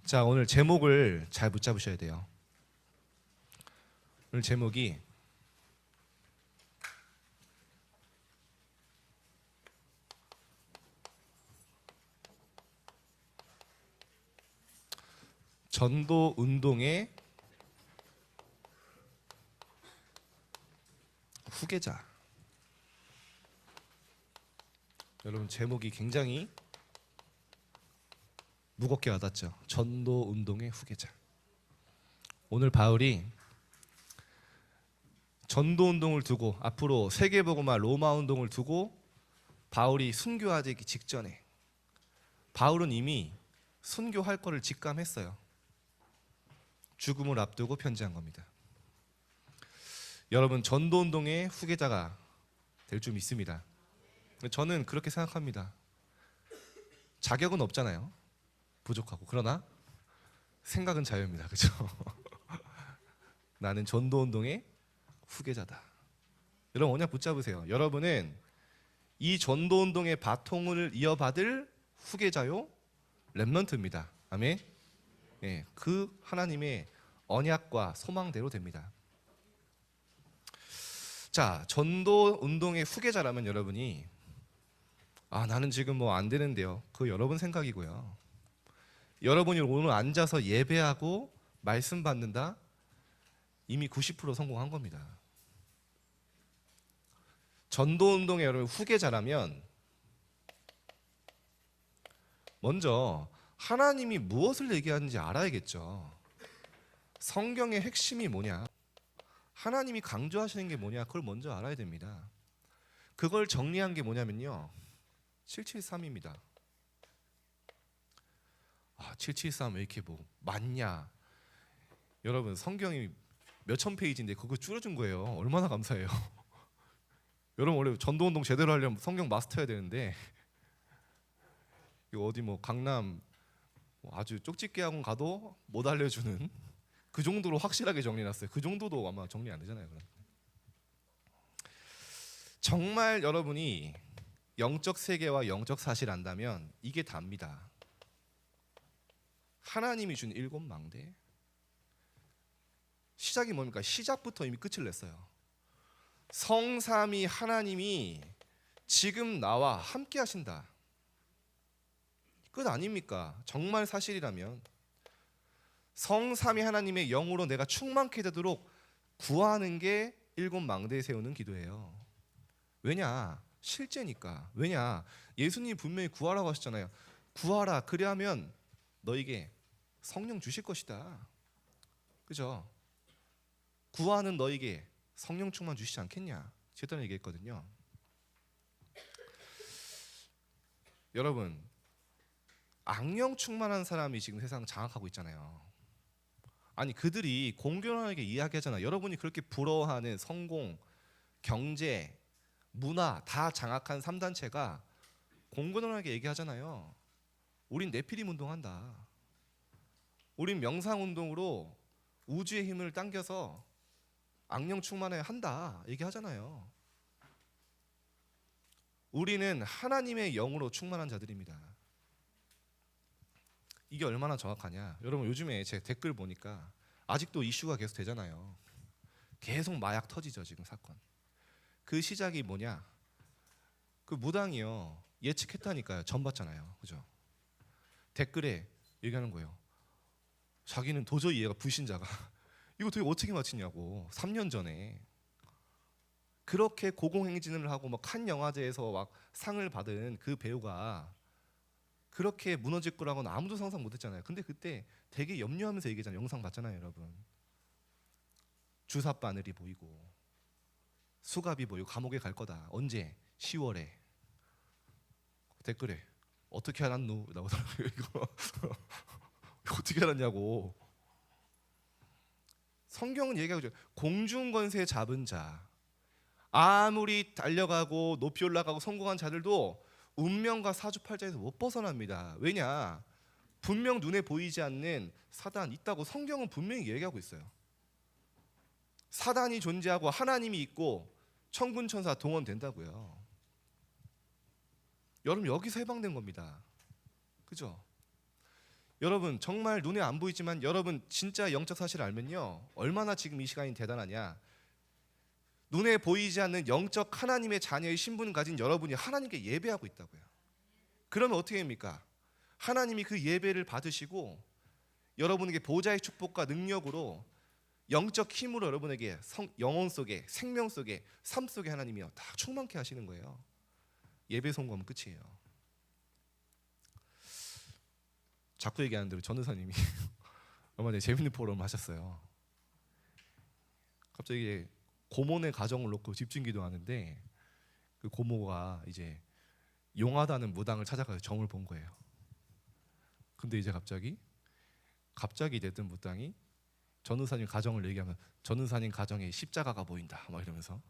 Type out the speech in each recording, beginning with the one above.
자, 오늘 제목을 잘 붙잡으셔야 돼요. 오늘 제목이 전도 운동의 후계자. 여러분, 제목이 굉장히 무겁게 와닿죠. 전도 운동의 후계자. 오늘 바울이 전도 운동을 두고 앞으로 세계복음화 로마 운동을 두고 바울이 순교하기 직전에 바울은 이미 순교할 거를 직감했어요. 죽음을 앞두고 편지한 겁니다. 여러분, 전도 운동의 후계자가 될 줄 믿습니다. 저는 그렇게 생각합니다. 자격은 없잖아요. 부족하고. 그러나 생각은 자유입니다. 그렇죠? 나는 전도 운동의 후계자다. 여러분, 언약 붙잡으세요. 여러분은 이 전도 운동의 바통을 이어받을 후계자요, 렘넌트입니다. 아멘. 예, 그 하나님의 언약과 소망대로 됩니다. 자, 전도 운동의 후계자라면 여러분이 나는 지금 뭐 안 되는데요. 그거 여러분 생각이고요. 여러분이 오늘 앉아서 예배하고 말씀 받는다, 이미 90% 성공한 겁니다. 전도 운동의 여러분 후계자라면 먼저 하나님이 무엇을 얘기하는지 알아야겠죠. 성경의 핵심이 뭐냐, 하나님이 강조하시는 게 뭐냐, 그걸 먼저 알아야 됩니다. 그걸 정리한 게 뭐냐면요, 773입니다. 773 왜 이렇게 뭐 많냐. 여러분, 성경이 몇천 페이지인데 그거 줄여준 거예요. 얼마나 감사해요. 여러분, 원래 전도운동 제대로 하려면 성경 마스터해야 되는데 이거 어디 뭐 강남 아주 쪽집게 학원 가도 못 알려주는 그 정도로 확실하게 정리해놨어요. 그 정도도 아마 정리 안 되잖아요. 그럼. 정말 여러분이 영적 세계와 영적 사실을 안다면 이게 답니다. 하나님이 준 7망대. 시작이 뭡니까? 시작부터 이미 끝을 냈어요. 성삼위 하나님이 지금 나와 함께 하신다. 끝 아닙니까? 정말 사실이라면 성삼위 하나님의 영으로 내가 충만케 되도록 구하는 게 7망대에 세우는 기도예요. 왜냐? 실제니까. 왜냐? 예수님이 분명히 구하라고 하셨잖아요. 구하라, 그리하면 너에게 성령 주실 것이다. 그죠? 구하는 너에게 성령 충만 주시지 않겠냐, 제가 얘기했거든요. 여러분, 악령 충만한 사람이 지금 세상 장악하고 있잖아요. 아니, 그들이 공견하게 이야기하잖아요. 여러분이 그렇게 부러워하는 성공, 경제, 문화 다 장악한 3단체가 공견하게 얘기하잖아요. 우린 네피림 운동한다. 우린 명상 운동으로 우주의 힘을 당겨서 악령 충만해 한다 얘기하잖아요. 우리는 하나님의 영으로 충만한 자들입니다. 이게 얼마나 정확하냐. 여러분, 요즘에 제 댓글 보니까 아직도 이슈가 계속 되잖아요. 계속 마약 터지죠, 지금 사건. 그 시작이 뭐냐, 그 무당이요 예측했다니까요. 전 봤잖아요. 그죠? 댓글에 얘기하는 거예요. 자기는 도저히 얘가 불신자가 이거 되게 어떻게 맞히냐고. 3년 전에 그렇게 고공행진을 하고 막 칸 영화제에서 막 상을 받은 그 배우가 그렇게 무너질 거라고는 아무도 상상 못했잖아요. 근데 그때 되게 염려하면서 얘기했잖아요. 영상 봤잖아요, 여러분. 주사 바늘이 보이고 수갑이 보이고 감옥에 갈 거다. 언제? 10월에. 댓글에 어떻게 알았노? 나오더라고요. 이거 어떻게 알았냐고. 성경은 얘기하고 있죠. 공중권세 잡은 자, 아무리 달려가고 높이 올라가고 성공한 자들도 운명과 사주팔자에서 못 벗어납니다. 왜냐? 분명 눈에 보이지 않는 사단 있다고 성경은 분명히 얘기하고 있어요. 사단이 존재하고 하나님이 있고 천군 천사 동원된다고요. 여러분, 여기서 해방된 겁니다. 그죠? 여러분 정말 눈에 안 보이지만 여러분 진짜 영적 사실을 알면요, 얼마나 지금 이 시간이 대단하냐. 눈에 보이지 않는 영적 하나님의 자녀의 신분을 가진 여러분이 하나님께 예배하고 있다고요. 그러면 어떻게 됩니까? 하나님이 그 예배를 받으시고 여러분에게 보좌의 축복과 능력으로 영적 힘으로 여러분에게 영혼 속에, 생명 속에, 삶 속에 하나님이요 다 충만케 하시는 거예요. 예배 성공하면 끝이에요. 자꾸 얘기하는 대로 전도사님이 얼마 전에 재밌는 포럼을 하셨어요. 갑자기 고모네 가정을 놓고 집중 기도하는데 그 고모가 이제 용하다는 무당을 찾아가서 점을 본 거예요. 근데 이제 갑자기 내던 무당이 전도사님 가정을 얘기하면 전도사님 가정에 십자가가 보인다 막 이러면서,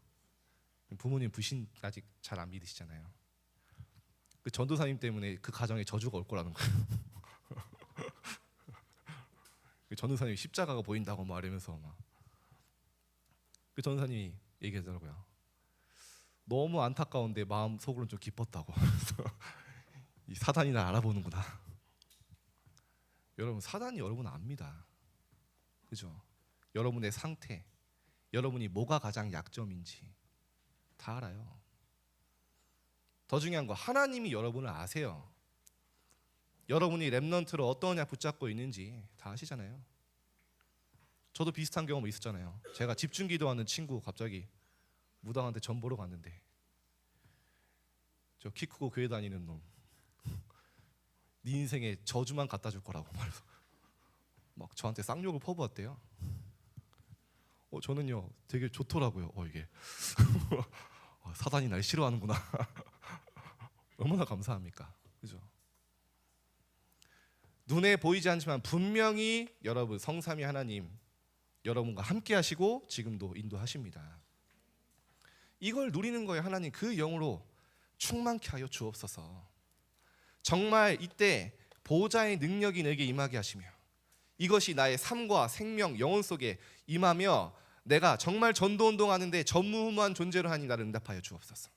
부모님 부신 아직 잘 안 믿으시잖아요. 그 전도사님 때문에 그 가정에 저주가 올 거라는 거예요. 그 전도사님이 십자가가 보인다고 말하면서 막 그 전도사님이 얘기하더라고요. 너무 안타까운데 마음 속으로는 좀 기뻤다고. 이 사단이 날 알아보는구나. 여러분 사단이 여러분 압니다. 그죠? 여러분의 상태, 여러분이 뭐가 가장 약점인지 다 알아요. 더 중요한 거 하나님이 여러분을 아세요. 여러분이 렘넌트로 어떤 약 붙잡고 있는지 다 아시잖아요. 저도 비슷한 경험 있었잖아요. 제가 집중 기도하는 친구 갑자기 무당한테 점 보러 갔는데 저 키 크고 교회 다니는 놈, 네 인생에 저주만 갖다 줄 거라고 말해서 막 저한테 쌍욕을 퍼부었대요. 저는요 되게 좋더라고요. 이게 사단이 날 싫어하는구나. 얼마나 감사합니까? 그죠? 눈에 보이지 않지만 분명히 여러분 성삼위 하나님 여러분과 함께 하시고 지금도 인도하십니다. 이걸 누리는 거예요. 하나님 그 영으로 충만케 하여 주옵소서. 정말 이때 보좌의 능력이 내게 임하게 하시며 이것이 나의 삶과 생명, 영혼 속에 임하며 내가 정말 전도운동하는데 전무후무한 존재로 하니 나를 응답하여 주옵소서.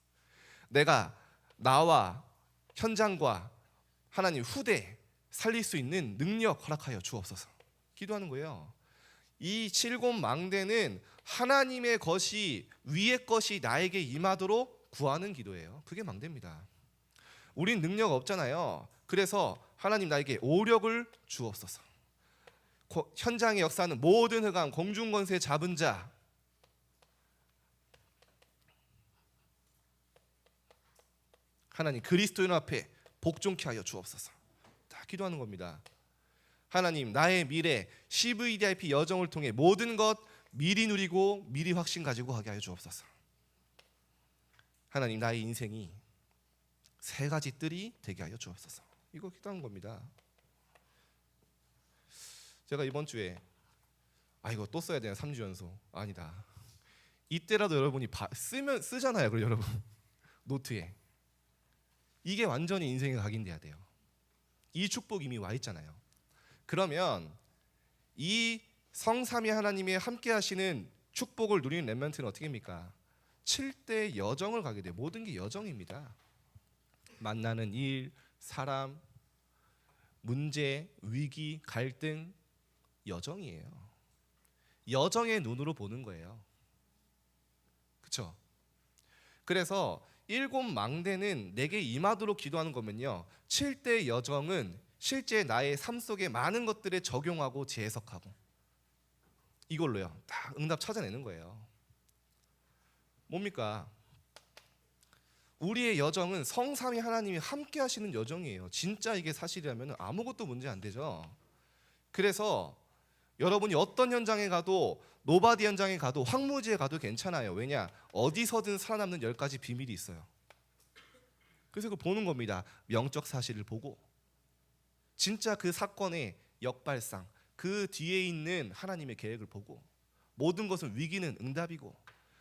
내가 나와 현장과 하나님 후대 살릴 수 있는 능력 허락하여 주옵소서. 기도하는 거예요. 이 7곳 망대는 하나님의 것이, 위의 것이 나에게 임하도록 구하는 기도예요. 그게 망대입니다. 우린 능력 없잖아요. 그래서 하나님 나에게 오력을 주옵소서. 현장의 역사는 모든 흑암 공중권세 잡은 자 하나님 그리스도인 앞에 복종케 하여 주옵소서. 다 기도하는 겁니다. 하나님 나의 미래 CVDIP 여정을 통해 모든 것 미리 누리고 미리 확신 가지고 가게 하여 주옵소서. 하나님 나의 인생이 세 가지 뜰이 되게 하여 주옵소서. 이거 기도하는 겁니다. 제가 이번 주에 이거 또 써야 되나 3주 연속. 아니다. 이때라도 여러분이 쓰잖아요. 그리고 여러분 노트에 이게 완전히 인생에 각인돼야 돼요. 이 축복 이미 와 있잖아요. 그러면 이 성삼위 하나님이 함께 하시는 축복을 누리는 렘넌트는 어떻게 합니까? 7대 여정을 가게 돼요. 모든 게 여정입니다. 만나는 일, 사람, 문제, 위기, 갈등, 여정이에요. 여정의 눈으로 보는 거예요. 그렇죠? 그래서 7 망대는 내게 임하도록 기도하는 거면요, 7대 여정은 실제 나의 삶 속에 많은 것들에 적용하고 재해석하고 이걸로요 다 응답 찾아내는 거예요. 뭡니까? 우리의 여정은 성삼위 하나님이 함께 하시는 여정이에요. 진짜 이게 사실이라면 아무것도 문제 안 되죠. 그래서 여러분이 어떤 현장에 가도, 노바디 현장에 가도, 황무지에 가도 괜찮아요. 왜냐? 어디서든 살아남는 10가지 비밀이 있어요. 그래서 그걸 보는 겁니다. 명적 사실을 보고 진짜 그 사건의 역발상, 그 뒤에 있는 하나님의 계획을 보고, 모든 것은 위기는 응답이고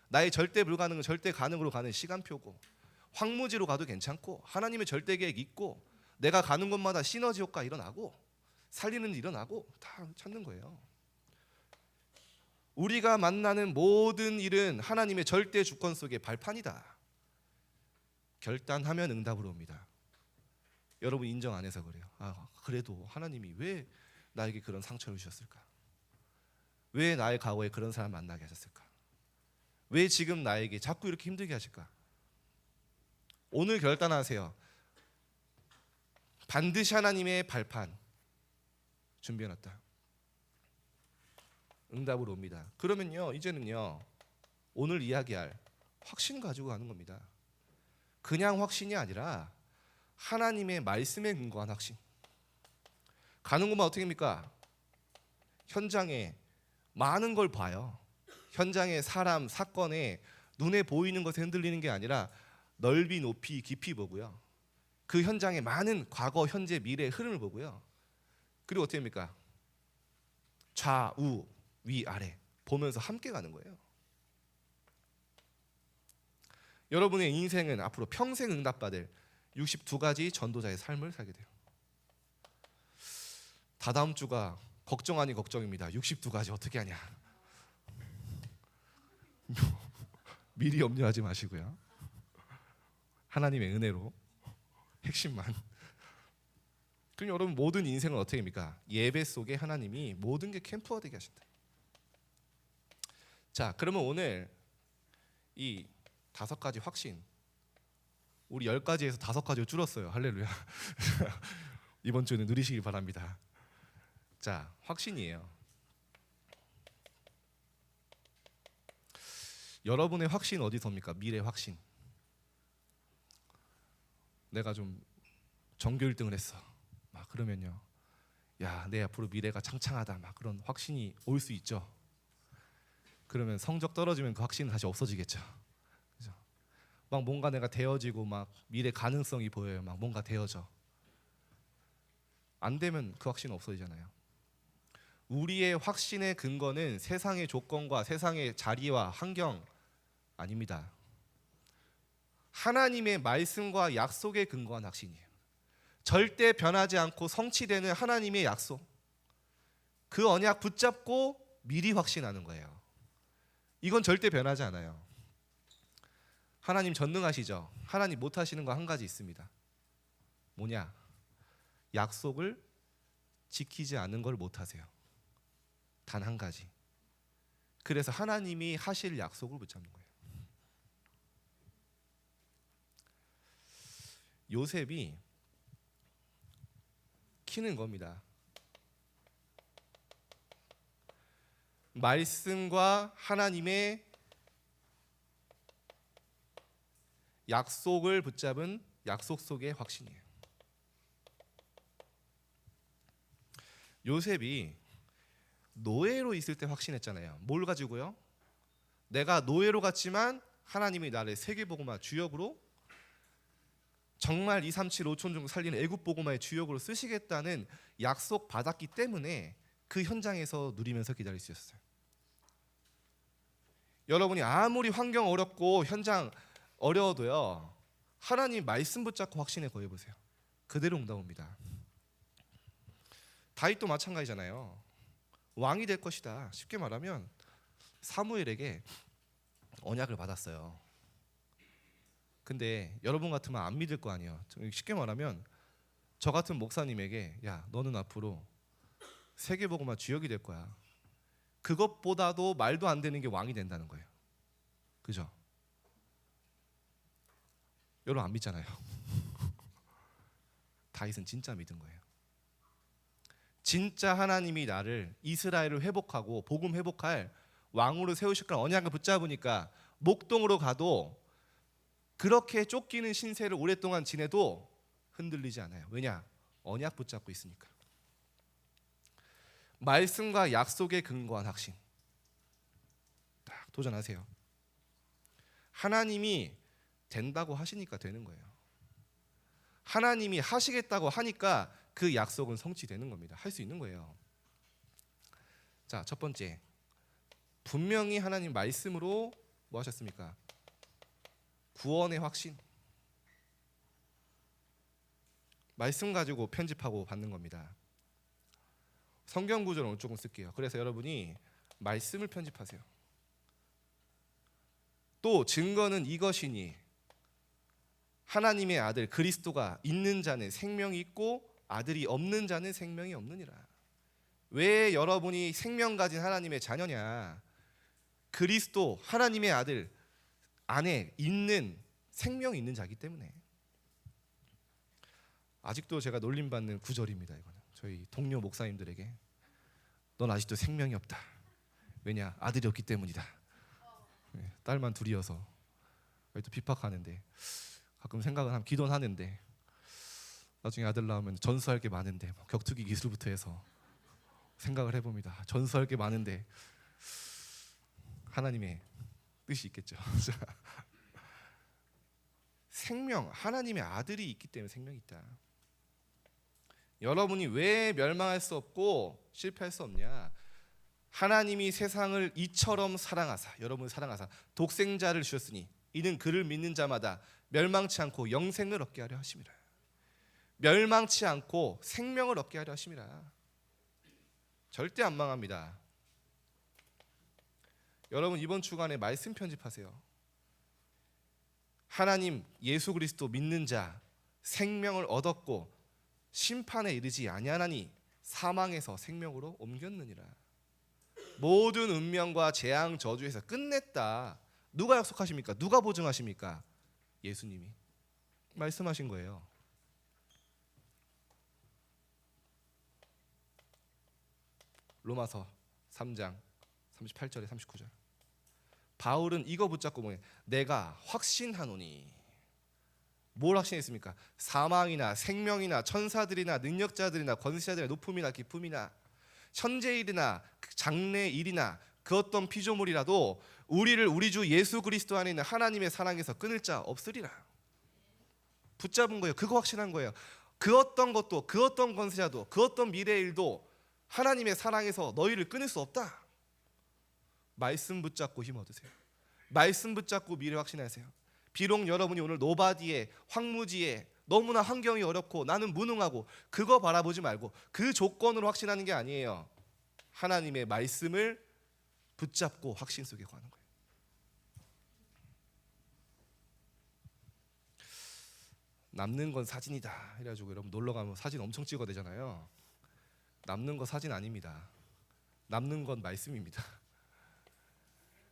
나의 절대 불가능은 절대 가능으로 가는 시간표고, 황무지로 가도 괜찮고 하나님의 절대 계획 있고, 내가 가는 곳마다 시너지 효과 일어나고 살리는 일 일어나고 다 찾는 거예요. 우리가 만나는 모든 일은 하나님의 절대 주권 속의 발판이다. 결단하면 응답으로 옵니다. 여러분 인정 안 해서 그래요. 그래도 하나님이 왜 나에게 그런 상처를 주셨을까? 왜 나의 과거에 그런 사람 만나게 하셨을까? 왜 지금 나에게 자꾸 이렇게 힘들게 하실까? 오늘 결단하세요. 반드시 하나님의 발판 준비해놨다. 응답으로 옵니다. 그러면요, 이제는요, 오늘 이야기할 확신 가지고 가는 겁니다. 그냥 확신이 아니라 하나님의 말씀에 근거한 확신. 가는 곳만 어떻게 합니까? 현장에 많은 걸 봐요. 현장의 사람, 사건에 눈에 보이는 것에 흔들리는 게 아니라 넓이, 높이, 깊이 보고요. 그 현장의 많은 과거, 현재, 미래의 흐름을 보고요. 그리고 어떻게 합니까? 좌우, 위, 아래 보면서 함께 가는 거예요. 여러분의 인생은 앞으로 평생 응답받을 62가지 전도자의 삶을 살게 돼요. 다다음 주가 걱정 아닌 걱정입니다. 62가지 어떻게 하냐. 미리 염려하지 마시고요. 하나님의 은혜로 핵심만. 그럼 여러분 모든 인생은 어떻게 합니까? 예배 속에 하나님이 모든 게 캠프화되게 하신다. 자, 그러면 오늘 이 5가지 확신, 우리 10가지에서 5가지로 줄었어요. 할렐루야. 이번 주는 누리시길 바랍니다. 자, 확신이에요. 여러분의 확신 어디서입니까? 미래 확신. 내가 좀 전교 1등을 했어. 막 그러면요, 야, 내 앞으로 미래가 창창하다. 막 그런 확신이 올 수 있죠. 그러면 성적 떨어지면 그 확신은 다시 없어지겠죠. 그죠? 막 뭔가 내가 되어지고 막 미래 가능성이 보여요. 막 뭔가 되어져. 안 되면 그 확신은 없어지잖아요. 우리의 확신의 근거는 세상의 조건과 세상의 자리와 환경 아닙니다. 하나님의 말씀과 약속에 근거한 확신이에요. 절대 변하지 않고 성취되는 하나님의 약속, 그 언약 붙잡고 미리 확신하는 거예요. 이건 절대 변하지 않아요. 하나님 전능하시죠? 하나님 못하시는 거 한 가지 있습니다. 뭐냐? 약속을 지키지 않는 걸 못하세요. 단 한 가지. 그래서 하나님이 하실 약속을 붙잡는 거예요. 요셉이 키는 겁니다. 말씀과 하나님의 약속을 붙잡은 약속 속의 확신이에요. 요셉이 노예로 있을 때 확신했잖아요. 뭘 가지고요? 내가 노예로 갔지만 하나님이 나를 세계복음화 주역으로, 정말 2, 3, 7, 5천 종 살리는 애국복음화의 주역으로 쓰시겠다는 약속 받았기 때문에 그 현장에서 누리면서 기다릴 수 있었어요. 여러분이 아무리 환경 어렵고 현장 어려워도요, 하나님 말씀 붙잡고 확신에 거해보세요. 그대로 응답 옵니다. 다윗도 마찬가지잖아요. 왕이 될 것이다. 쉽게 말하면 사무엘에게 언약을 받았어요. 근데 여러분 같으면 안 믿을 거 아니에요. 쉽게 말하면 저 같은 목사님에게, 야, 너는 앞으로 세계복음화 주역이 될 거야. 그것보다도 말도 안 되는 게 왕이 된다는 거예요. 그죠? 여러분 안 믿잖아요. 다윗은 진짜 믿은 거예요. 진짜 하나님이 나를, 이스라엘을 회복하고 복음 회복할 왕으로 세우실 거란 언약을 붙잡으니까 목동으로 가도, 그렇게 쫓기는 신세를 오랫동안 지내도 흔들리지 않아요. 왜냐? 언약 붙잡고 있으니까. 말씀과 약속에 근거한 확신. 딱 도전하세요. 하나님이 된다고 하시니까 되는 거예요. 하나님이 하시겠다고 하니까 그 약속은 성취되는 겁니다. 할 수 있는 거예요. 자, 첫 번째, 분명히 하나님 말씀으로 뭐 하셨습니까? 구원의 확신. 말씀 가지고 편집하고 받는 겁니다. 성경 구조를 오늘 조금 쓸게요. 그래서 여러분이 말씀을 편집하세요. 또 증거는 이것이니, 하나님의 아들 그리스도가 있는 자는 생명이 있고 아들이 없는 자는 생명이 없느니라. 왜 여러분이 생명 가진 하나님의 자녀냐? 그리스도 하나님의 아들 안에 있는 생명이 있는 자이기 때문에. 아직도 제가 놀림받는 구절입니다. 이거는 저희 동료 목사님들에게 넌 아직도 생명이 없다. 왜냐? 아들이 없기 때문이다. 딸만 둘이어서 또 비박하는데, 가끔 생각은 하면 기도는 하는데, 나중에 아들 낳으면 전수할 게 많은데, 격투기 기술부터 해서 생각을 해봅니다. 전수할 게 많은데 하나님의 뜻이 있겠죠. 생명, 하나님의 아들이 있기 때문에 생명이 있다. 여러분이 왜 멸망할 수 없고 실패할 수 없냐? 하나님이 세상을 이처럼 사랑하사, 여러분을 사랑하사 독생자를 주셨으니 이는 그를 믿는 자마다 멸망치 않고 영생을 얻게 하려 하심이라. 멸망치 않고 생명을 얻게 하려 하심이라. 절대 안 망합니다. 여러분 이번 주간에 말씀 편집하세요. 하나님 예수 그리스도 믿는 자 생명을 얻었고 심판에 이르지 아니하나니 사망에서 생명으로 옮겼느니라. 모든 운명과 재앙 저주에서 끝냈다. 누가 약속하십니까? 누가 보증하십니까? 예수님이 말씀하신 거예요. 로마서 3장 38절에 39절. 바울은 이거 붙잡고 뭐예요? 내가 확신하노니. 뭘 확신했습니까? 사망이나 생명이나 천사들이나 능력자들이나 권세자들이나 높음이나 깊음이나 현재일이나 장래일이나 그 어떤 피조물이라도 우리를 우리 주 예수 그리스도 안에 있는 하나님의 사랑에서 끊을 자 없으리라. 붙잡은 거예요. 그거 확신한 거예요. 그 어떤 것도, 그 어떤 권세자도, 그 어떤 미래의 일도 하나님의 사랑에서 너희를 끊을 수 없다. 말씀 붙잡고 힘 얻으세요. 말씀 붙잡고 미래 확신하세요. 비록 여러분이 오늘 노바디에, 황무지에 너무나 환경이 어렵고 나는 무능하고 그거 바라보지 말고 그 조건으로 확신하는 게 아니에요. 하나님의 말씀을 붙잡고 확신 속에 가는 거예요. 남는 건 사진이다 이래가지고 여러분 놀러 가면 사진 엄청 찍어야 되잖아요. 남는 거 사진 아닙니다. 남는 건 말씀입니다.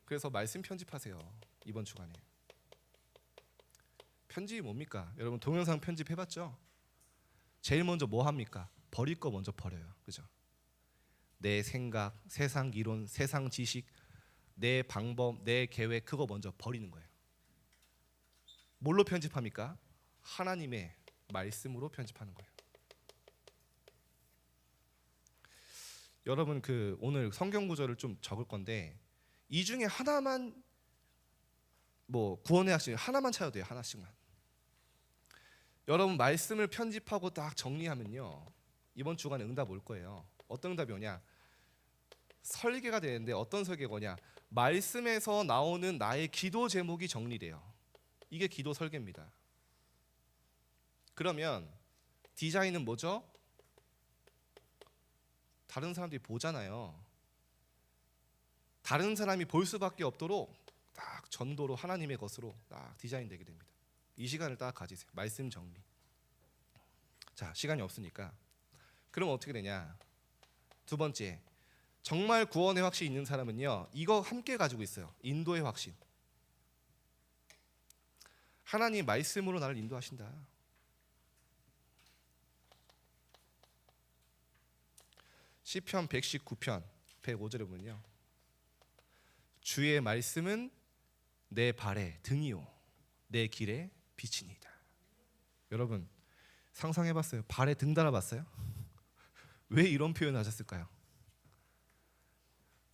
그래서 말씀 편집하세요. 이번 주간에 편집이 뭡니까? 여러분 동영상 편집해봤죠? 제일 먼저 뭐 합니까? 버릴 거 먼저 버려요. 그죠? 내 생각, 세상 이론, 세상 지식, 내 방법, 내 계획 그거 먼저 버리는 거예요. 뭘로 편집합니까? 하나님의 말씀으로 편집하는 거예요. 여러분 오늘 성경 구절을 좀 적을 건데 이 중에 하나만 구원의 학식 하나만 찾아도 돼요. 하나씩만. 여러분 말씀을 편집하고 딱 정리하면요 이번 주간에 응답 올 거예요. 어떤 응답이 오냐? 설계가 되는데 어떤 설계가 오냐? 말씀에서 나오는 나의 기도 제목이 정리돼요. 이게 기도 설계입니다. 그러면 디자인은 뭐죠? 다른 사람들이 보잖아요. 다른 사람이 볼 수밖에 없도록 딱 전도로 하나님의 것으로 딱 디자인되게 됩니다. 이 시간을 딱 가지세요. 말씀 정리. 자, 시간이 없으니까 그럼 어떻게 되냐? 두 번째, 정말 구원의 확신이 있는 사람은요 이거 함께 가지고 있어요. 인도의 확신. 하나님 말씀으로 나를 인도하신다. 시편 119편 105절에 보면요 주의 말씀은 내 발의 등이요 내 길의 빛이니이다. 여러분 상상해봤어요? 발에 등 달아봤어요? 왜 이런 표현을 하셨을까요?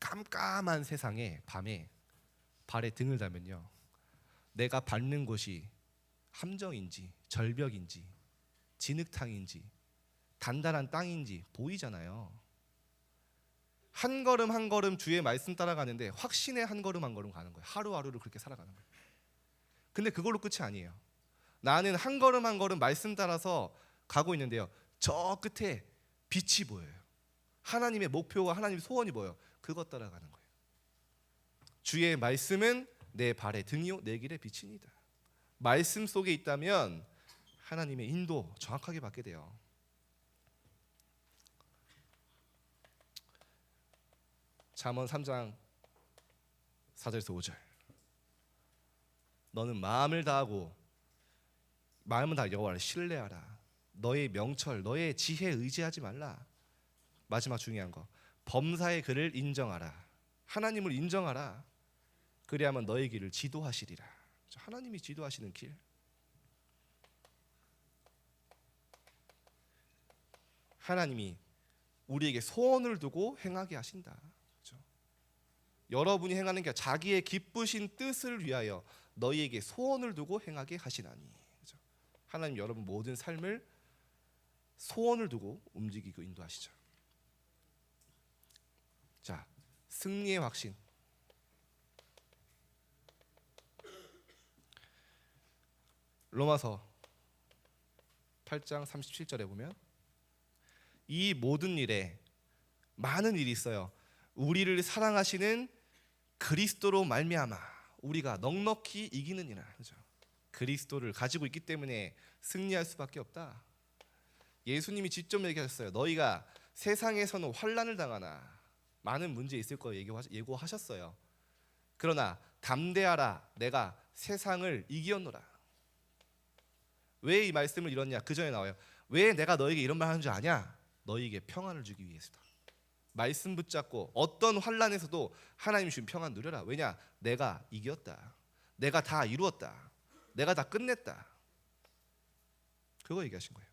깜깜한 세상에 밤에 발에 등을 달면요 내가 밟는 곳이 함정인지 절벽인지 진흙탕인지 단단한 땅인지 보이잖아요. 한 걸음 한 걸음 주의 말씀 따라가는데 확신의 한 걸음 한 걸음 가는 거예요. 하루하루를 그렇게 살아가는 거예요. 근데 그걸로 끝이 아니에요. 나는 한 걸음 한 걸음 말씀 따라서 가고 있는데요 저 끝에 빛이 보여요. 하나님의 목표와 하나님의 소원이 보여요. 그것 따라가는 거예요. 주의 말씀은 내 발의 등이요 내 길의 빛이니이다. 말씀 속에 있다면 하나님의 인도 정확하게 받게 돼요. 잠언 3장 4절에서 5절. 너는 마음을 다하고 여호와를 신뢰하라. 너의 명철, 너의 지혜에 의지하지 말라. 마지막 중요한 거, 범사의 그를 인정하라. 하나님을 인정하라. 그리하면 너의 길을 지도하시리라. 하나님이 지도하시는 길. 하나님이 우리에게 소원을 두고 행하게 하신다. 그렇죠? 여러분이 행하는 게 자기의 기쁘신 뜻을 위하여 너희에게 소원을 두고 행하게 하시나니. 그렇죠? 하나님 여러분 모든 삶을 소원을 두고 움직이고 인도하시죠. 자, 승리의 확신. 로마서 8장 37절에 보면 이 모든 일에 많은 일이 있어요. 우리를 사랑하시는 그리스도로 말미암아 우리가 넉넉히 이기느니라. 그렇죠? 그리스도를 가지고 있기 때문에 승리할 수밖에 없다. 예수님이 직접 얘기하셨어요. 너희가 세상에서는 환난을 당하나 많은 문제 있을 거 예고하셨어요. 그러나 담대하라, 내가 세상을 이기었노라. 왜 이 말씀을 이뤘냐? 그 전에 나와요. 왜 내가 너에게 이런 말 하는 줄 아냐? 너에게 평안을 주기 위해서다. 말씀 붙잡고 어떤 환난에서도 하나님 주신 평안 누려라. 왜냐? 내가 이겼다. 내가 다 이루었다. 내가 다 끝냈다. 그거 얘기하신 거예요.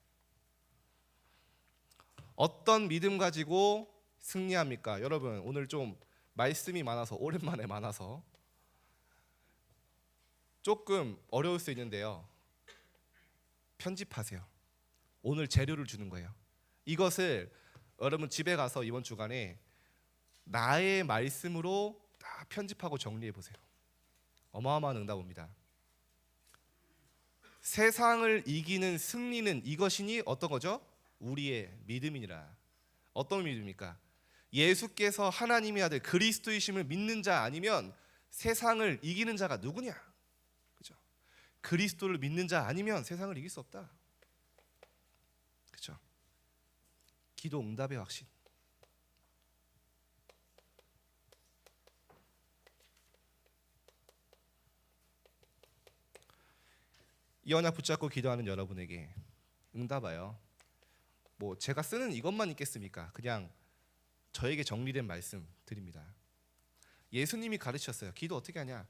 어떤 믿음 가지고 승리합니까? 여러분 오늘 좀 말씀이 많아서 오랜만에 많아서 조금 어려울 수 있는데요. 편집하세요. 오늘 재료를 주는 거예요. 이것을 여러분 집에 가서 이번 주간에 나의 말씀으로 다 편집하고 정리해 보세요. 어마어마한 응답입니다. 세상을 이기는 승리는 이것이니 어떤 거죠? 우리의 믿음이니라. 어떤 믿음입니까? 예수께서 하나님의 아들 그리스도이심을 믿는 자 아니면 세상을 이기는 자가 누구냐? 그죠? 그리스도를 믿는 자 아니면 세상을 이길 수 없다. 그죠? 기도 응답의 확신. 이 언약 붙잡고 기도하는 여러분에게 응답하여 뭐 제가 쓰는 이것만 있겠습니까? 그냥 저에게 정리된 말씀 드립니다. 예수님이 가르치셨어요. 기도 어떻게 하냐?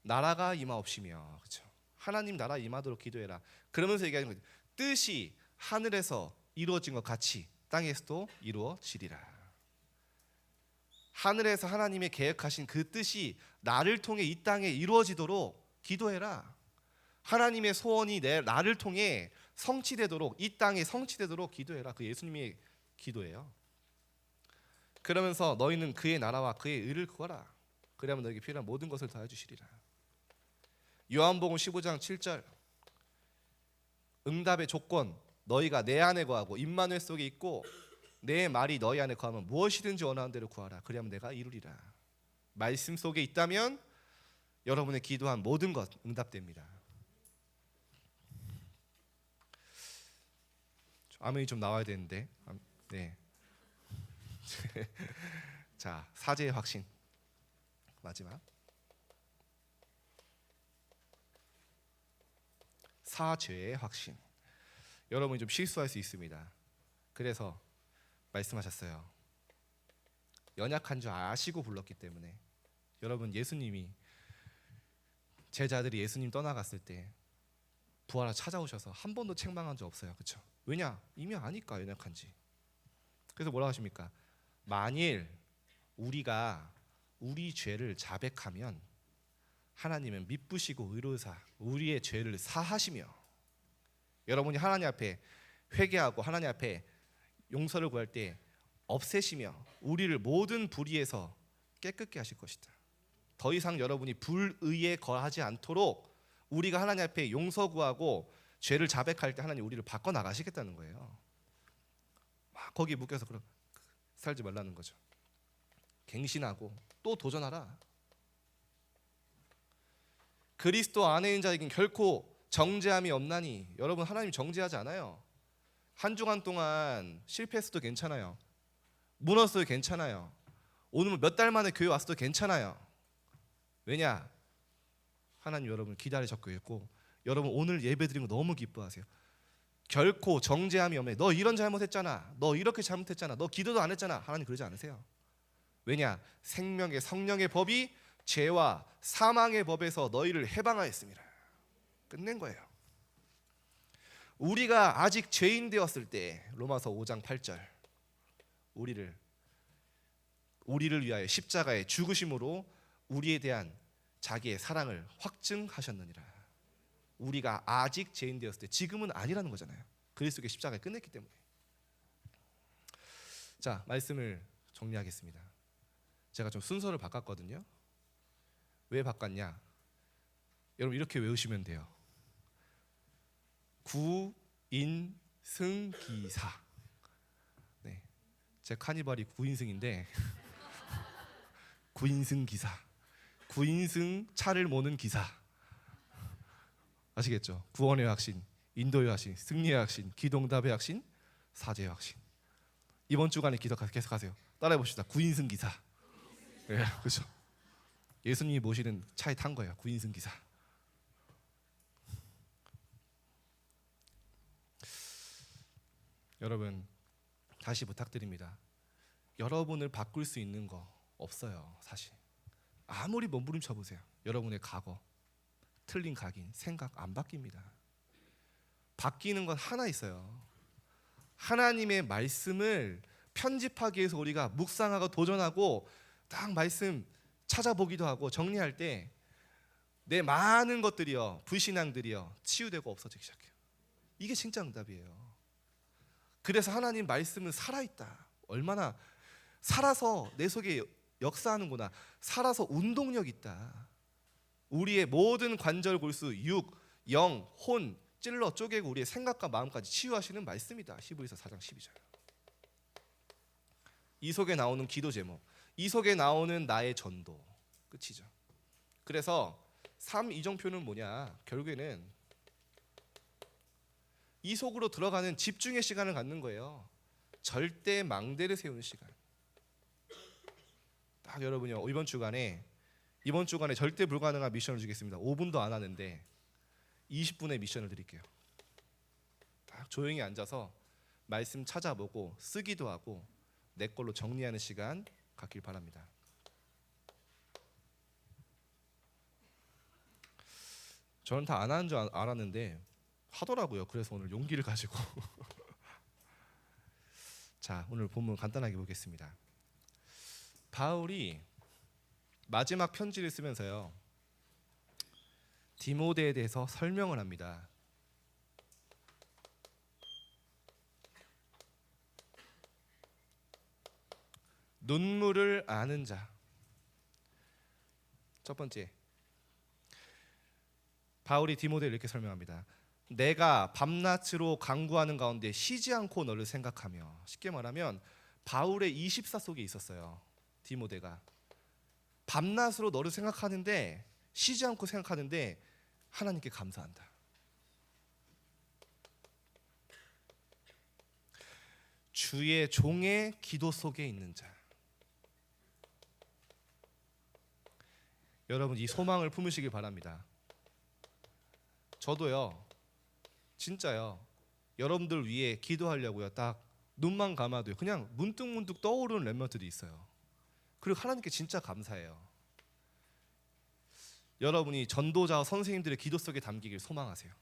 나라가 임하옵시며, 그렇죠? 하나님 나라 임하도록 기도해라. 그러면서 얘기하는 거죠. 뜻이 하늘에서 이루어진 것 같이 땅에서도 이루어지리라. 하늘에서 하나님의 계획하신 그 뜻이 나를 통해 이 땅에 이루어지도록 기도해라. 하나님의 소원이 나를 통해 성취되도록, 이 땅에 성취되도록 기도해라. 그 예수님의 기도예요. 그러면서 너희는 그의 나라와 그의 의를 구하라. 그러면 너에게 필요한 모든 것을 더해 주시리라. 요한복음 15장 7절. 응답의 조건, 너희가 내 안에 거하고 임마누엘 속에 있고 내 말이 너희 안에 거하면 무엇이든지 원하는 대로 구하라. 그러면 내가 이루리라. 말씀 속에 있다면 여러분의 기도한 모든 것 응답됩니다. 아멘이 좀 나와야 되는데. 네. 자, 사죄의 확신. 마지막. 사죄의 확신. 여러분이 좀 실수할 수 있습니다. 그래서 말씀하셨어요. 연약한 줄 아시고 불렀기 때문에. 여러분 예수님이 제자들이 예수님 떠나갔을 때 부활하 찾아오셔서 한 번도 책망한 적 없어요. 그렇죠? 왜냐? 이미 아니까 연약한지. 그래서 뭐라고 하십니까? 만일 우리가 우리 죄를 자백하면 하나님은 미쁘시고 의로우사 우리의 죄를 사하시며, 여러분이 하나님 앞에 회개하고 하나님 앞에 용서를 구할 때 없애시며 우리를 모든 불의에서 깨끗게 하실 것이다. 더 이상 여러분이 불의에 거하지 않도록 우리가 하나님 앞에 용서 구하고 죄를 자백할 때 하나님 우리를 바꿔 나가시겠다는 거예요. 막 거기에 묶여서 살지 말라는 거죠. 갱신하고 또 도전하라. 그리스도 안에 있는 자에겐 결코 정죄함이 없나니. 여러분, 하나님 정죄하지 않아요. 한 주간 동안 실패했어도 괜찮아요. 무너졌어도 괜찮아요. 오늘 몇 달 만에 교회 왔어도 괜찮아요. 왜냐? 하나님 여러분 기다려 적고 있고, 여러분 오늘 예배 드리는 거 너무 기뻐하세요. 결코 정죄함이 없네. 너 이런 잘못했잖아. 너 이렇게 잘못했잖아. 너 기도도 안 했잖아. 하나님 그러지 않으세요. 왜냐? 생명의 성령의 법이 죄와 사망의 법에서 너희를 해방하였습니다. 끝낸 거예요. 우리가 아직 죄인 되었을 때, 로마서 5장 8절, 우리를 위하여 십자가의 죽으심으로 우리에 대한 자기의 사랑을 확증하셨느니라. 우리가 아직 죄인 되었을 때, 지금은 아니라는 거잖아요. 그리스도의 십자가에 끝냈기 때문에. 자, 말씀을 정리하겠습니다. 제가 좀 순서를 바꿨거든요. 왜 바꿨냐? 여러분 이렇게 외우시면 돼요. 구인승기사. 네, 제 카니발이 구인승인데 구인승기사. 구인승 차를 모는 기사. 아시겠죠? 구원의 확신, 인도의 확신, 승리의 확신, 기동답의 확신, 사죄의 확신. 이번 주간에 계속하세요. 따라해 봅시다. 구인승 기사. 네, 그렇죠. 예수님이 모시는 차에 탄 거예요. 구인승 기사. 여러분 다시 부탁드립니다. 여러분을 바꿀 수 있는 거 없어요. 사실 아무리 몸부림쳐 보세요. 여러분의 과거, 틀린 각인, 생각 안 바뀝니다. 바뀌는 건 하나 있어요. 하나님의 말씀을 편집하기 위해서 우리가 묵상하고 도전하고 딱 말씀 찾아보기도 하고 정리할 때 내 많은 것들이요, 불신앙들이요 치유되고 없어지기 시작해요. 이게 진짜 응답이에요. 그래서 하나님 말씀은 살아있다. 얼마나 살아서 내 속에 역사하는구나. 살아서 운동력 있다. 우리의 모든 관절, 골수, 육, 영, 혼 찔러 쪼개고 우리의 생각과 마음까지 치유하시는 말씀이다. 히브리서 4장 12절. 이 속에 나오는 기도 제목, 이 속에 나오는 나의 전도. 끝이죠. 그래서 3이정표는 뭐냐? 결국에는 이 속으로 들어가는 집중의 시간을 갖는 거예요. 절대 망대를 세우는 시간. 딱 여러분이요, 이번 주간에 절대 불가능한 미션을 주겠습니다. 5분도 안 하는데 20분의 미션을 드릴게요. 딱 조용히 앉아서 말씀 찾아보고 쓰기도 하고 내 걸로 정리하는 시간 갖길 바랍니다. 저는 다 안 하는 줄 알았는데 하더라고요. 그래서 오늘 용기를 가지고 자, 오늘 본문 간단하게 보겠습니다. 바울이 마지막 편지를 쓰면서요, 디모데에 대해서 설명을 합니다. 눈물을 아는 자. 첫 번째, 바울이 디모데를 이렇게 설명합니다. 내가 밤낮으로 간구하는 가운데 쉬지 않고 너를 생각하며. 쉽게 말하면 바울의 24 속에 있었어요. 디모데가 밤낮으로 너를 생각하는데, 쉬지 않고 생각하는데 하나님께 감사한다. 주의 종의 기도 속에 있는 자. 여러분 이 소망을 품으시길 바랍니다. 저도요, 진짜요, 여러분들 위해 기도하려고요, 딱 눈만 감아도요, 그냥 문득문득 떠오르는 렘넌트들이 있어요. 그리고 하나님께 진짜 감사해요. 여러분이 전도자와 선생님들의 기도 속에 담기길 소망하세요.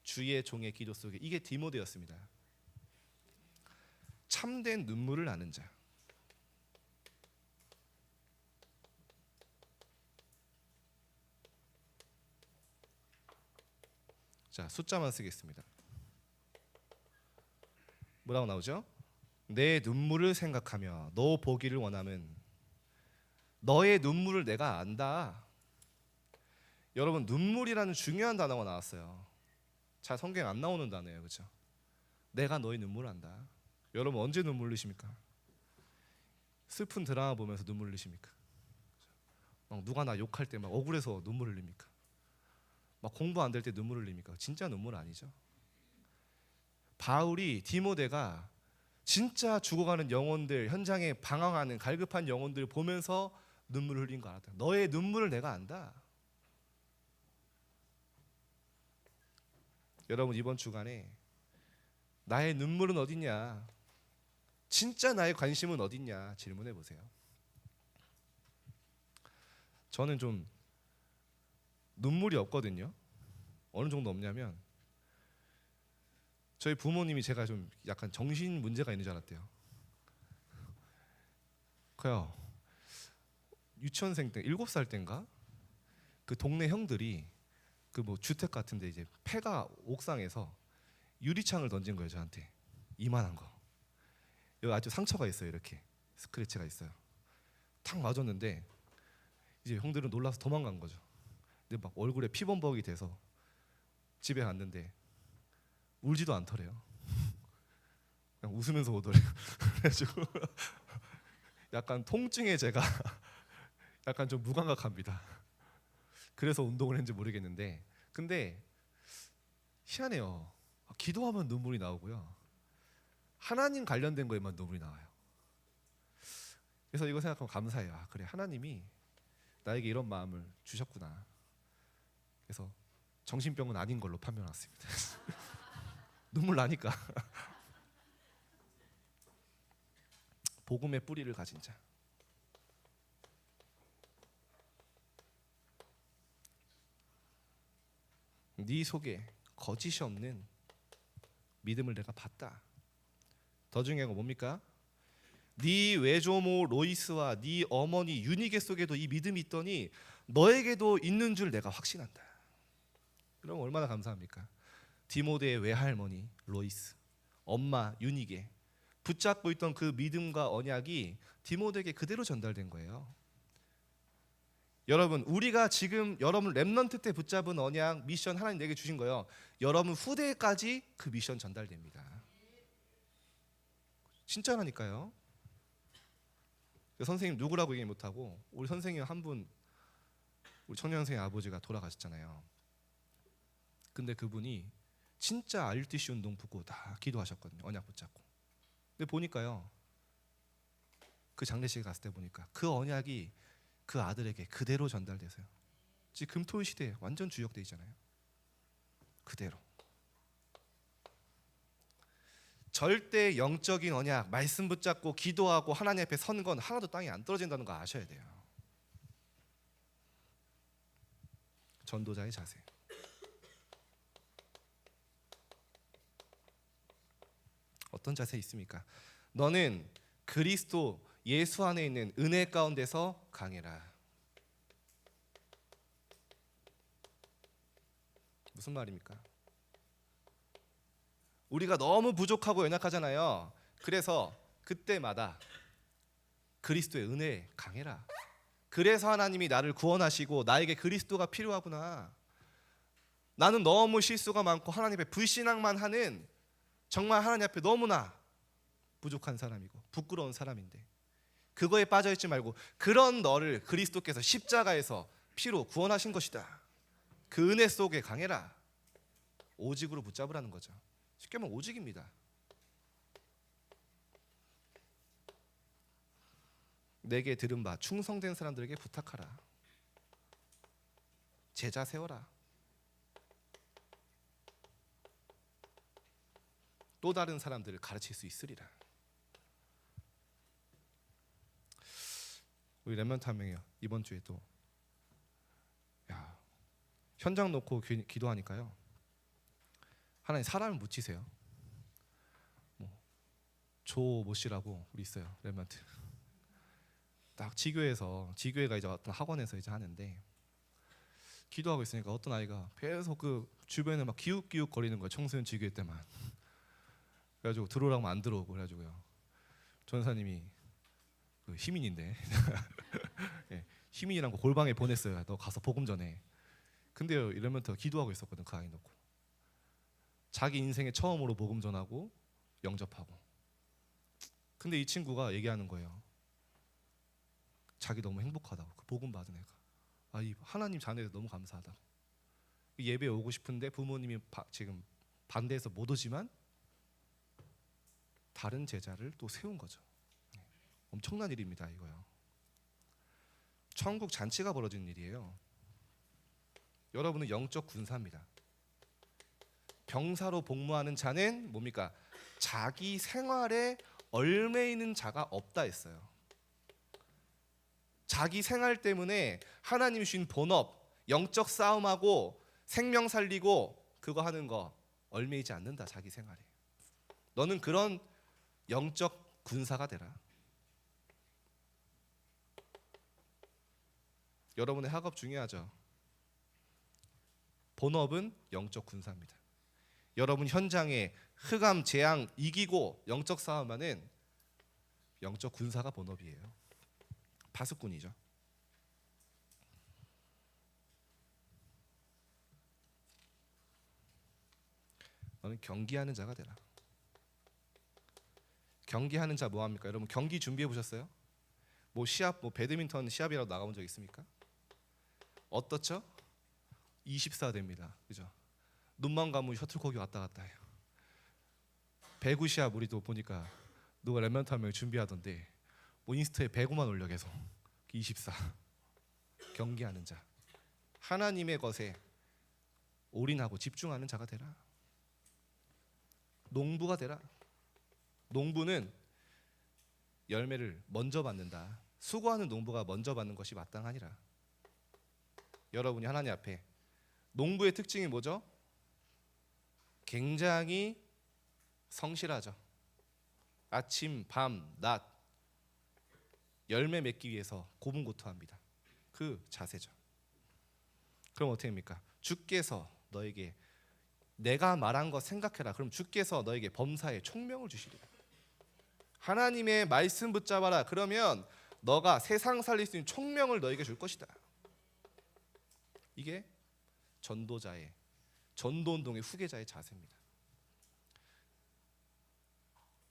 주의 종의 기도 속에. 이게 디모데였습니다. 참된 눈물을 아는 자. 자, 숫자만 쓰겠습니다. 뭐라고 나오죠? 내 눈물을 생각하며 너 보기를 원하면. 너의 눈물을 내가 안다. 여러분 눈물이라는 중요한 단어가 나왔어요. 잘 성경에 안 나오는 단어예요, 그렇죠? 내가 너의 눈물을 안다. 여러분 언제 눈물 흘리십니까? 슬픈 드라마 보면서 눈물 흘리십니까? 막 누가 나 욕할 때 막 억울해서 눈물 흘립니까? 막 공부 안 될 때 눈물 흘립니까? 진짜 눈물 아니죠. 바울이 디모데가 진짜 죽어가는 영혼들, 현장에 방황하는 갈급한 영혼들 보면서 눈물을 흘린 거 알았다. 너의 눈물을 내가 안다. 여러분, 이번 주간에 나의 눈물은 어딨냐, 진짜 나의 관심은 어딨냐 질문해 보세요. 저는 좀 눈물이 없거든요. 어느 정도 없냐면, 저희 부모님이 제가 좀 약간 정신 문제가 있는 줄 알았대요. 그요, 유치원생 때 7살 때인가 그 동네 형들이 그 뭐 주택 같은데 이제 폐가 옥상에서 유리창을 던진 거예요, 저한테. 이만한 거. 여기 아주 상처가 있어요. 이렇게 스크래치가 있어요. 탁 맞았는데 이제 형들은 놀라서 도망간 거죠. 근데 막 얼굴에 피범벅이 돼서 집에 갔는데 울지도 않더래요. 그냥 웃으면서 오더래요. 그래가지고 약간 통증에 제가 약간 좀 무감각합니다. 그래서 운동을 했는지 모르겠는데, 근데 희한해요. 기도하면 눈물이 나오고요, 하나님 관련된 거에만 눈물이 나와요. 그래서 이거 생각하면 감사해요. 아, 그래, 하나님이 나에게 이런 마음을 주셨구나. 그래서 정신병은 아닌 걸로 판명났습니다. 눈물 나니까. 복음의 뿌리를 가진 자. 네 속에 거짓이 없는 믿음을 내가 봤다. 더 중요한 건 뭡니까? 네 외조모 로이스와 네 어머니 유니게 속에도 이 믿음이 있더니 너에게도 있는 줄 내가 확신한다. 그럼 얼마나 감사합니까? 디모데의 외할머니 로이스, 엄마 유니게 붙잡고 있던 그 믿음과 언약이 디모데에게 그대로 전달된 거예요. 여러분, 우리가 지금 여러분 렘넌트 때 붙잡은 언약, 미션 하나님 내게 주신 거예요. 여러분 후대까지 그 미션 전달됩니다. 진짜라니까요. 선생님 누구라고 얘기 못하고, 우리 선생님 한 분, 우리 청년 선생님 아버지가 돌아가셨잖아요. 근데 그분이 진짜 RUTC 운동 보고 다 기도하셨거든요. 언약 붙잡고. 근데 보니까요, 그 장례식에 갔을 때 보니까 그 언약이 그 아들에게 그대로 전달돼서요. 지금 금토일 시대에 완전 주역돼 있잖아요. 그대로. 절대 영적인 언약, 말씀 붙잡고 기도하고 하나님 앞에 선 건 하나도 땅에 안 떨어진다는 거 아셔야 돼요. 전도자의 자세. 어떤 자세 있습니까? 너는 그리스도 예수 안에 있는 은혜 가운데서 강해라. 무슨 말입니까? 우리가 너무 부족하고 연약하잖아요. 그래서 그때마다 그리스도의 은혜에 강해라. 그래서 하나님이 나를 구원하시고 나에게 그리스도가 필요하구나. 나는 너무 실수가 많고 하나님 앞에 불신앙만 하는, 정말 하나님 앞에 너무나 부족한 사람이고 부끄러운 사람인데, 그거에 빠져있지 말고 그런 너를 그리스도께서 십자가에서 피로 구원하신 것이다. 그 은혜 속에 강해라. 오직으로 붙잡으라는 거죠. 쉽게 말하면 오직입니다. 내게 들은 바 충성된 사람들에게 부탁하라. 제자 세워라. 또 다른 사람들을 가르칠 수 있으리라. 우리 렘넌트 한 명이요, 이번 주에 또 현장 놓고 기도하니까요, 하나님 사람을 묻히세요. 조모 씨라고 우리 있어요, 렘넌트. 딱 지교회가 이제 어떤 학원에서 이제 하는데, 기도하고 있으니까 어떤 아이가 계속 그 주변에 막 기웃기웃 거리는 거예요. 청소년 지교회 때만. 그래가지고 들어오라고 하면 안 들어오고, 그래가지고요, 전사님이 그 희민인데 예, 희민이랑 그 골방에 보냈어요. 너 가서 복음 전해. 근데요, 이러면 더 기도하고 있었거든. 그 아이 놓고 자기 인생에 처음으로 복음 전하고 영접하고. 근데 이 친구가 얘기하는 거예요. 자기 너무 행복하다고, 그 복음 받은 애가. 이 하나님 자녀에 너무 감사하다고. 예배 오고 싶은데 부모님이 지금 반대해서 못 오지만 다른 제자를 또 세운 거죠. 엄청난 일입니다, 이거요. 천국 잔치가 벌어지는 일이에요. 여러분은 영적 군사입니다. 병사로 복무하는 자는 뭡니까? 자기 생활에 얽매이는 자가 없다 했어요. 자기 생활 때문에 하나님 주신 본업, 영적 싸움하고 생명 살리고 그거 하는 거 얽매이지 않는다, 자기 생활에. 너는 그런 영적 군사가 되라. 여러분의 학업 중요하죠. 본업은 영적 군사입니다. 여러분 현장에 흑암, 재앙 이기고 영적 싸움하는 영적 군사가 본업이에요. 파수꾼이죠. 너는 경기하는 자가 되라. 경기하는 자 뭐 합니까? 여러분 경기 준비해 보셨어요? 뭐 시합, 뭐 배드민턴 시합이라도 나가본 적 있습니까? 어떻죠? 24 됩니다. 그죠? 눈만 감으면 셔틀콕이 왔다 갔다 해요. 배구 시합 우리도 보니까 누가 랩런트 한 명 준비하던데 뭐 인스타에 배구만 올려 계속. 24. 경기하는 자. 하나님의 것에 올인하고 집중하는 자가 되라. 농부가 되라. 농부는 열매를 먼저 받는다. 수고하는 농부가 먼저 받는 것이 마땅하니라. 여러분이 하나님 앞에 농부의 특징이 뭐죠? 굉장히 성실하죠. 아침, 밤, 낮 열매 맺기 위해서 고분고투합니다. 그 자세죠. 그럼 어떻게 합니까? 주께서 너에게 내가 말한 거 생각해라. 그럼 주께서 너에게 범사에 총명을 주시리라. 하나님의 말씀 붙잡아라. 그러면 너가 세상 살릴 수 있는 총명을 너에게 줄 것이다. 이게 전도자의, 전도운동의 후계자의 자세입니다.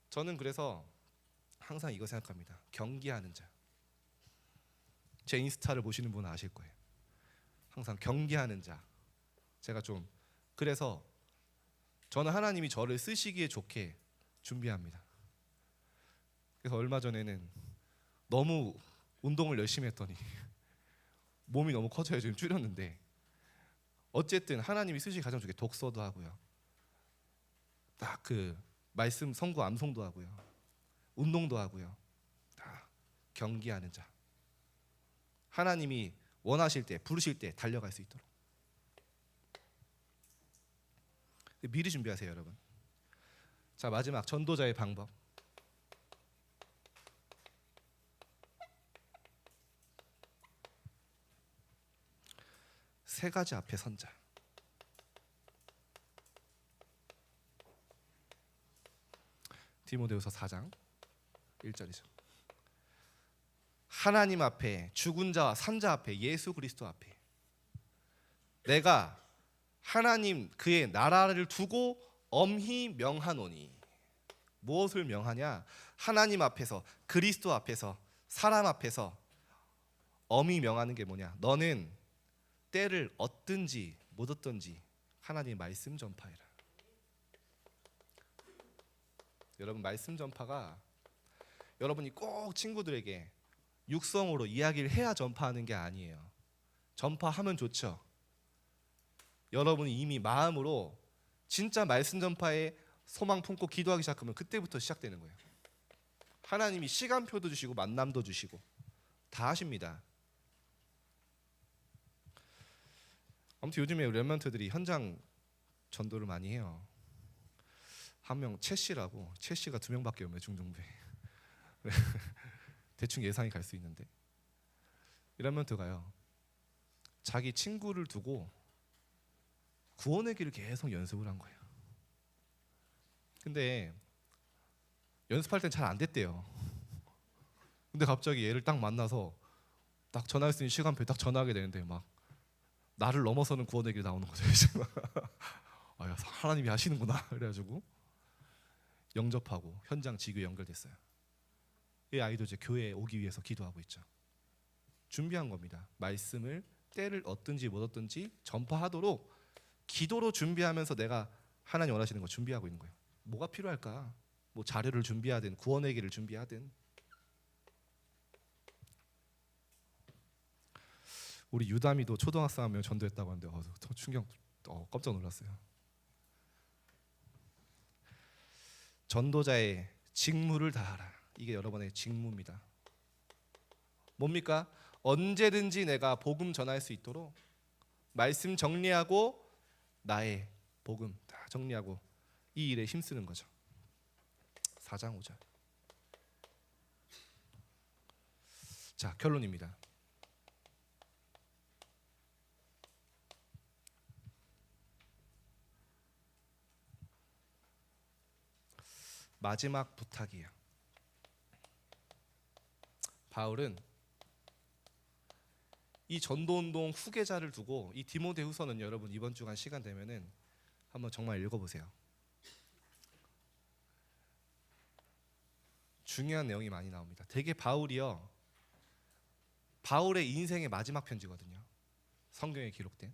저는 그래서 항상 이거 생각합니다. 경기하는 자. 제 인스타를 보시는 분은 아실 거예요. 항상 경기하는 자. 제가 좀 그래서 저는 하나님이 저를 쓰시기에 좋게 준비합니다. 그래서 얼마 전에는 너무 운동을 열심히 했더니 몸이 너무 커져요. 지금 줄였는데 어쨌든 하나님이 쓰시기 가장 좋게 독서도 하고요. 딱 그 말씀 성구 암송도 하고요. 운동도 하고요. 다 경기하는 자. 하나님이 원하실 때 부르실 때 달려갈 수 있도록 미리 준비하세요, 여러분. 자, 마지막 전도자의 방법. 세 가지 앞에 선자. 디모데후서 4장 1절이죠. 하나님 앞에, 죽은 자와 산 자 앞에, 예수 그리스도 앞에 내가 하나님 그의 나라를 두고 엄히 명하노니. 무엇을 명하냐? 하나님 앞에서, 그리스도 앞에서, 사람 앞에서 엄히 명하는 게 뭐냐? 너는 때를 얻든지 못 얻든지 하나님의 말씀 전파해라. 여러분 말씀 전파가 여러분이 꼭 친구들에게 육성으로 이야기를 해야 전파하는 게 아니에요. 전파하면 좋죠. 여러분이 이미 마음으로 진짜 말씀 전파에 소망 품고 기도하기 시작하면 그때부터 시작되는 거예요. 하나님이 시간표도 주시고 만남도 주시고 다 하십니다. 아무튼 요즘에 우리 랩런트들이 현장 전도를 많이 해요. 한 명 채씨라고, 채씨가 2명밖에 없네요. 중등부에. 대충 예상이 갈 수 있는데 이 랩런트가요 자기 친구를 두고 구원의 길을 계속 연습을 한 거예요. 근데 연습할 땐 잘 안 됐대요. 근데 갑자기 얘를 딱 만나서 딱 전화할 수 있는 시간표에 딱 전화하게 되는데 막 나를 넘어서는 구원의 길 나오는 거죠. 아, 야, 하나님이 하시는구나. 그래가지고 영접하고 현장 지교 연결됐어요. 이 아이도 이제 교회에 오기 위해서 기도하고 있죠. 준비한 겁니다. 말씀을 때를 얻든지 못 얻든지 전파하도록 기도로 준비하면서 내가 하나님 원하시는 거 준비하고 있는 거예요. 뭐가 필요할까? 뭐 자료를 준비하든 구원회개를 준비하든. 우리 유담이도 초등학생 한 명 전도했다고 하는데 충격, 깜짝 놀랐어요. 전도자의 직무를 다하라. 이게 여러분의 직무입니다. 뭡니까? 언제든지 내가 복음 전할 수 있도록 말씀 정리하고 나의 복음 다 정리하고 이 일에 힘쓰는 거죠. 4장 5절. 자, 결론입니다. 마지막 부탁이에요. 바울은 이 전도운동 후계자를 두고 이 디모데후서는 여러분 이번 주간 시간 되면은 한번 정말 읽어보세요. 중요한 내용이 많이 나옵니다. 되게 바울의 인생의 마지막 편지거든요. 성경에 기록된.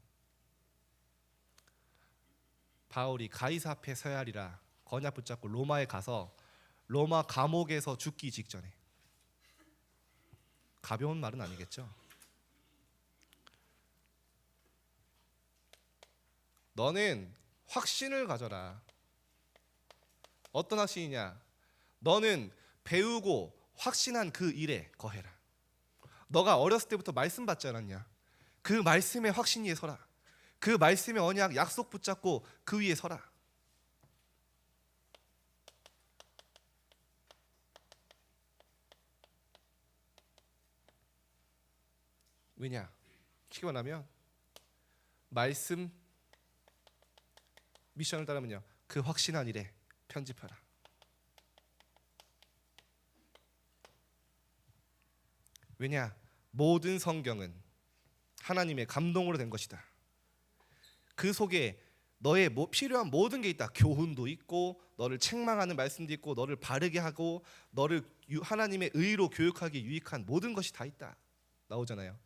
바울이 가이사 앞에 서야 하리라 건약 붙잡고 로마에 가서 로마 감옥에서 죽기 직전에. 가벼운 말은 아니겠죠. 너는 확신을 가져라. 어떤 확신이냐? 너는 배우고 확신한 그 일에 거해라. 너가 어렸을 때부터 말씀 받지 않았냐? 그 말씀의 확신 위에 서라. 그 말씀의 언약 약속 붙잡고 그 위에 서라. 왜냐? 쉽게 말하면 말씀 미션을 따르면요, 그 확신한 일에 편집하라. 왜냐? 모든 성경은 하나님의 감동으로 된 것이다. 그 속에 너의 필요한 모든 게 있다. 교훈도 있고 너를 책망하는 말씀도 있고 너를 바르게 하고 너를 하나님의 의로 교육하기 유익한 모든 것이 다 있다. 나오잖아요.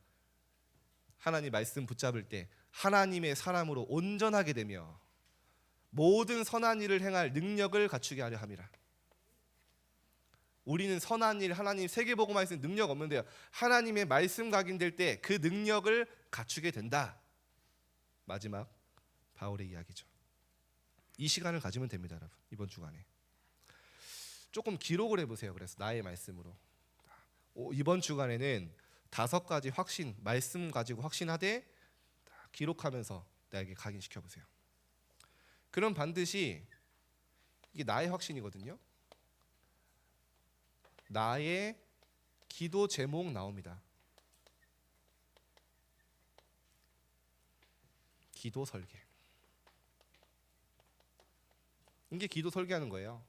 하나님 말씀 붙잡을 때 하나님의 사람으로 온전하게 되며 모든 선한 일을 행할 능력을 갖추게 하려 함이라. 우리는 선한 일, 하나님 세계복음화에 있는 능력 없는데요, 하나님의 말씀 각인될 때 그 능력을 갖추게 된다. 마지막 바울의 이야기죠. 이 시간을 가지면 됩니다, 여러분. 이번 주간에 조금 기록을 해보세요. 그래서 나의 말씀으로 이번 주간에는 5가지 확신, 말씀 가지고 확신하되 기록하면서 나에게 각인시켜 보세요. 그럼 반드시 이게 나의 확신이거든요. 나의 기도 제목 나옵니다. 기도 설계. 이게 기도 설계하는 거예요.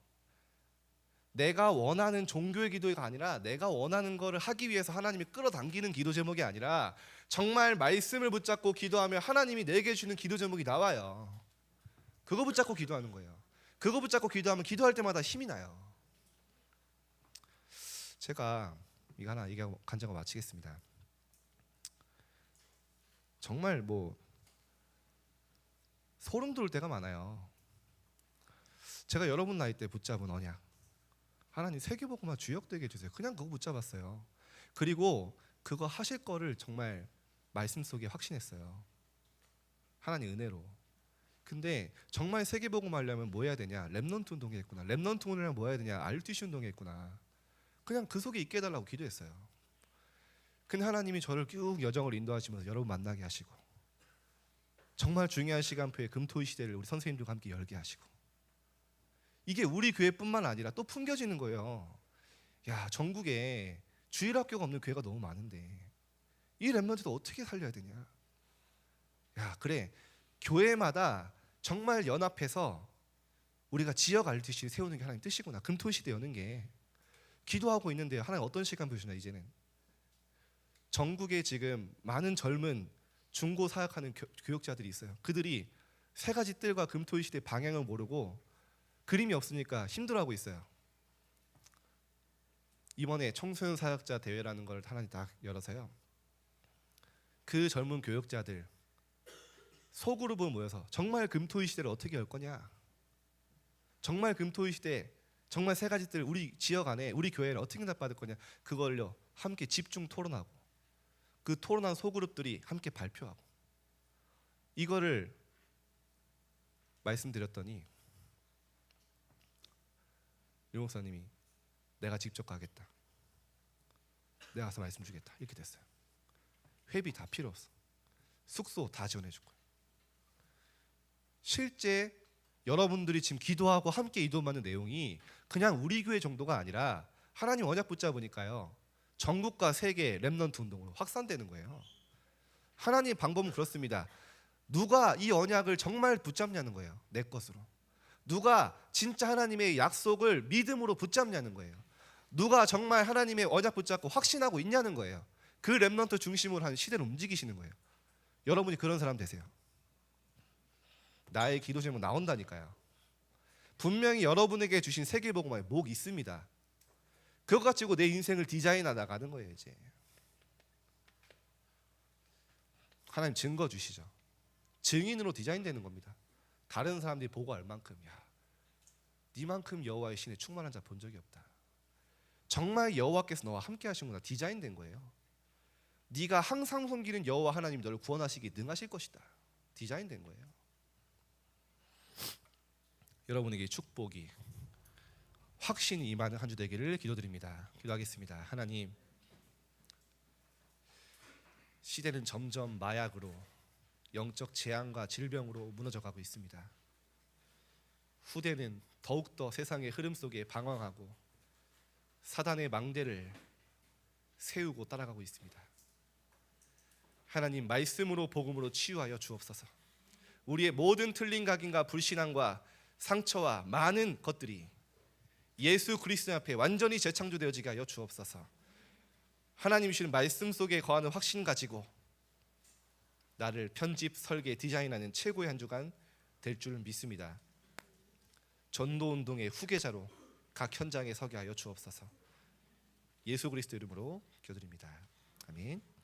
내가 원하는 종교의 기도가 아니라 내가 원하는 거를 하기 위해서 하나님이 끌어당기는 기도 제목이 아니라 정말 말씀을 붙잡고 기도하면 하나님이 내게 주는 기도 제목이 나와요. 그거 붙잡고 기도하는 거예요. 그거 붙잡고 기도하면 기도할 때마다 힘이 나요. 제가 이거 하나 얘기하고 간증하고 마치겠습니다. 정말 소름 돋을 때가 많아요. 제가 여러분 나이 때 붙잡은 언약, 하나님 세계복음화 주역되게 해주세요. 그냥 그거 붙잡았어요. 그리고 그거 하실 거를 정말 말씀 속에 확신했어요. 하나님 은혜로. 근데 정말 세계복음화 하려면 뭐 해야 되냐? 렘넌트 운동에 있구나. 렘넌트 운동이랑 뭐 해야 되냐? RTC 운동에 있구나. 그냥 그 속에 있게 해달라고 기도했어요. 근데 하나님이 저를 쭉 여정을 인도하시면서 여러분 만나게 하시고 정말 중요한 시간표에 금토일 시대를 우리 선생님들과 함께 열게 하시고 이게 우리 교회뿐만 아니라 또 풍겨지는 거예요. 야, 전국에 주일학교가 없는 교회가 너무 많은데 이 렘넌트도 어떻게 살려야 되냐? 야, 그래, 교회마다 정말 연합해서 우리가 지역 RTC를 세우는 게 하나님 뜻이구나. 금토일 시대 여는 게. 기도하고 있는데요, 하나님 어떤 시간 보시나. 이제는 전국에 지금 많은 젊은 중고 사역하는 교역자들이 있어요. 그들이 3가지 뜰과 금토일 시대 방향을 모르고 그림이 없으니까 힘들어하고 있어요. 이번에 청소년 사역자 대회라는 걸 하나님 딱 열어서요, 그 젊은 교역자들 소그룹을 모여서 정말 금토일 시대를 어떻게 열 거냐, 정말 금토일 시대 정말 세 가지 들 우리 지역 안에 우리 교회를 어떻게 응답받을 거냐, 그걸요 함께 집중 토론하고 그 토론한 소그룹들이 함께 발표하고, 이거를 말씀드렸더니 유 목사님이 내가 직접 가겠다, 내가 가서 말씀 주겠다, 이렇게 됐어요. 회비 다 필요 없어. 숙소 다 지원해 줄 거예요. 실제 여러분들이 지금 기도하고 함께 이도받는 내용이 그냥 우리 교회 정도가 아니라 하나님 언약 붙잡으니까요 전국과 세계 렘넌트 운동으로 확산되는 거예요. 하나님의 방법은 그렇습니다. 누가 이 언약을 정말 붙잡냐는 거예요. 내 것으로. 누가 진짜 하나님의 약속을 믿음으로 붙잡냐는 거예요. 누가 정말 하나님의 언약 붙잡고 확신하고 있냐는 거예요. 그 렘넌트 중심으로 하는 시대를 움직이시는 거예요. 여러분이 그런 사람 되세요. 나의 기도 제목 나온다니까요. 분명히 여러분에게 주신 세계복음화에 목 있습니다. 그거 가지고 내 인생을 디자인해 나가는 거예요. 이제 하나님 증거 주시죠. 증인으로 디자인되는 겁니다. 다른 사람들이 보고 알 만큼, 야, 니만큼 여호와의 신에 충만한 자 본 적이 없다. 정말 여호와께서 너와 함께 하시는구나. 디자인된 거예요. 네가 항상 섬기는 여호와 하나님이 너를 구원하시기 능하실 것이다. 디자인된 거예요. 여러분에게 축복이, 확신이 임하는 한 주 되기를 기도드립니다. 기도하겠습니다. 하나님, 시대는 점점 마약으로, 영적 재앙과 질병으로 무너져가고 있습니다. 후대는 더욱더 세상의 흐름 속에 방황하고 사단의 망대를 세우고 따라가고 있습니다. 하나님, 말씀으로 복음으로 치유하여 주옵소서. 우리의 모든 틀린 각인과 불신앙과 상처와 많은 것들이 예수 그리스도 앞에 완전히 재창조되어지게 하여 주옵소서. 하나님이시는 말씀 속에 거하는 확신 가지고 나를 편집, 설계, 디자인하는 최고의 한 주간 될 줄 믿습니다. 전도운동의 후계자로 각 현장에 서게 하여 주옵소서. 예수 그리스도 이름으로 기도드립니다. 아멘.